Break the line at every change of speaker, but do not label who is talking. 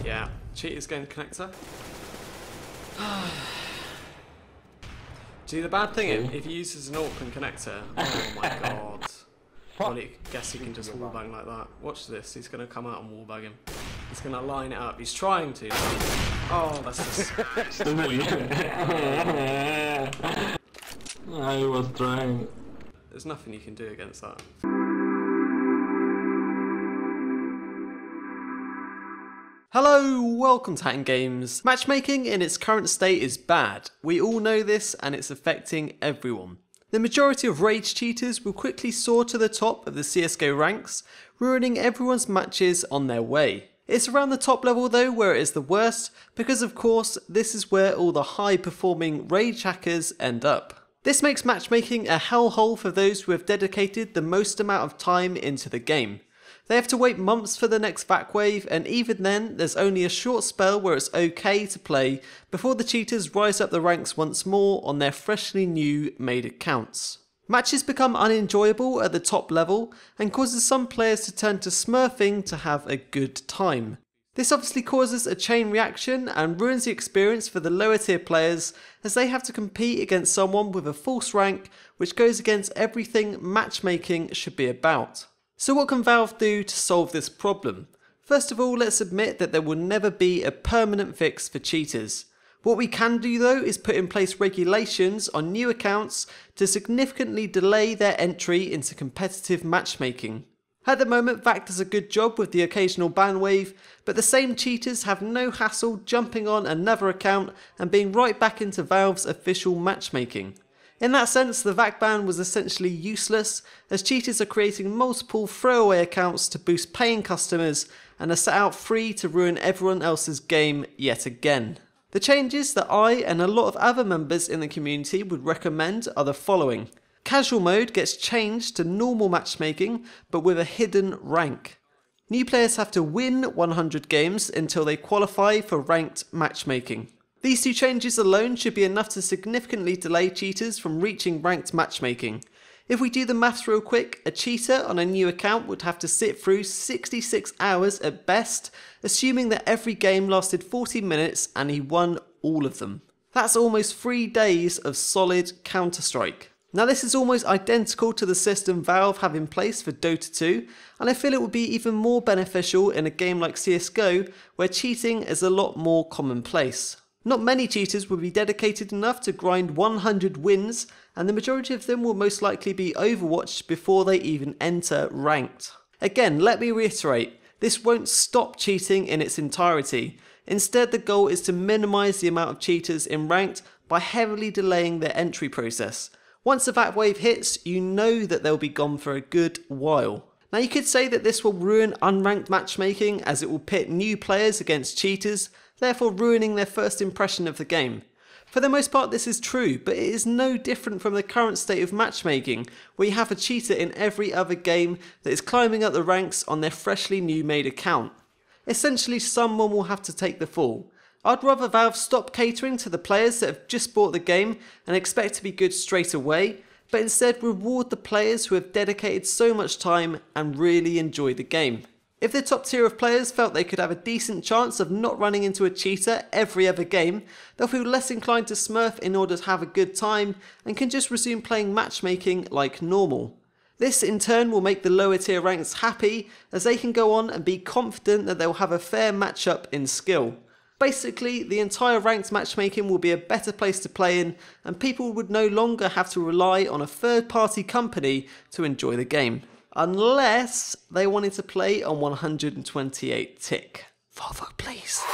Yeah, cheater's going connector. See, the bad thing is, if he uses an awkward connector, oh my god. Well, I guess he can just wallbang like that. Watch this, he's going to come out and wallbang him. He's going to line it up. He's trying to. Oh, that's just...
I was trying.
There's nothing you can do against that. Hello, welcome to Hatton Games. Matchmaking in its current state is bad. We all know this and it's affecting everyone. The majority of rage cheaters will quickly soar to the top of the CSGO ranks, ruining everyone's matches on their way. It's around the top level though where it is the worst, because of course this is where all the high performing rage hackers end up. This makes matchmaking a hellhole for those who have dedicated the most amount of time into the game. They have to wait months for the next vac wave, and even then there's only a short spell where it's okay to play before the cheaters rise up the ranks once more on their freshly new made accounts. Matches become unenjoyable at the top level and causes some players to turn to smurfing to have a good time. This obviously causes a chain reaction and ruins the experience for the lower tier players, as they have to compete against someone with a false rank which goes against everything matchmaking should be about. So what can Valve do to solve this problem? First of all, let's admit that there will never be a permanent fix for cheaters. What we can do though is put in place regulations on new accounts to significantly delay their entry into competitive matchmaking. At the moment, VAC does a good job with the occasional ban wave, but the same cheaters have no hassle jumping on another account and being right back into Valve's official matchmaking. In that sense, the VAC ban was essentially useless, as cheaters are creating multiple throwaway accounts to boost paying customers and are set out free to ruin everyone else's game yet again. The changes that I and a lot of other members in the community would recommend are the following. Casual mode gets changed to normal matchmaking, but with a hidden rank. New players have to win 100 games until they qualify for ranked matchmaking. These two changes alone should be enough to significantly delay cheaters from reaching ranked matchmaking. If we do the maths real quick, a cheater on a new account would have to sit through 66 hours at best, assuming that every game lasted 40 minutes and he won all of them. That's almost 3 days of solid Counter-Strike. Now this is almost identical to the system Valve have in place for Dota 2, and I feel it would be even more beneficial in a game like CSGO, where cheating is a lot more commonplace. Not many cheaters will be dedicated enough to grind 100 wins, and the majority of them will most likely be overwatched before they even enter ranked. Again, let me reiterate, this won't stop cheating in its entirety. Instead, the goal is to minimise the amount of cheaters in ranked by heavily delaying their entry process. Once the VAC wave hits, you know that they'll be gone for a good while. Now you could say that this will ruin unranked matchmaking, as it will pit new players against cheaters, therefore ruining their first impression of the game. For the most part this is true, but it is no different from the current state of matchmaking, where you have a cheater in every other game that is climbing up the ranks on their freshly new made account. Essentially someone will have to take the fall. I'd rather Valve stop catering to the players that have just bought the game and expect to be good straight away, but instead reward the players who have dedicated so much time and really enjoy the game. If the top tier of players felt they could have a decent chance of not running into a cheater every other game, they'll feel less inclined to smurf in order to have a good time and can just resume playing matchmaking like normal. This in turn will make the lower tier ranks happy, as they can go on and be confident that they'll have a fair matchup in skill. Basically, the entire ranked matchmaking will be a better place to play in, and people would no longer have to rely on a third-party company to enjoy the game. Unless they wanted to play on 128 tick. Volvo, please.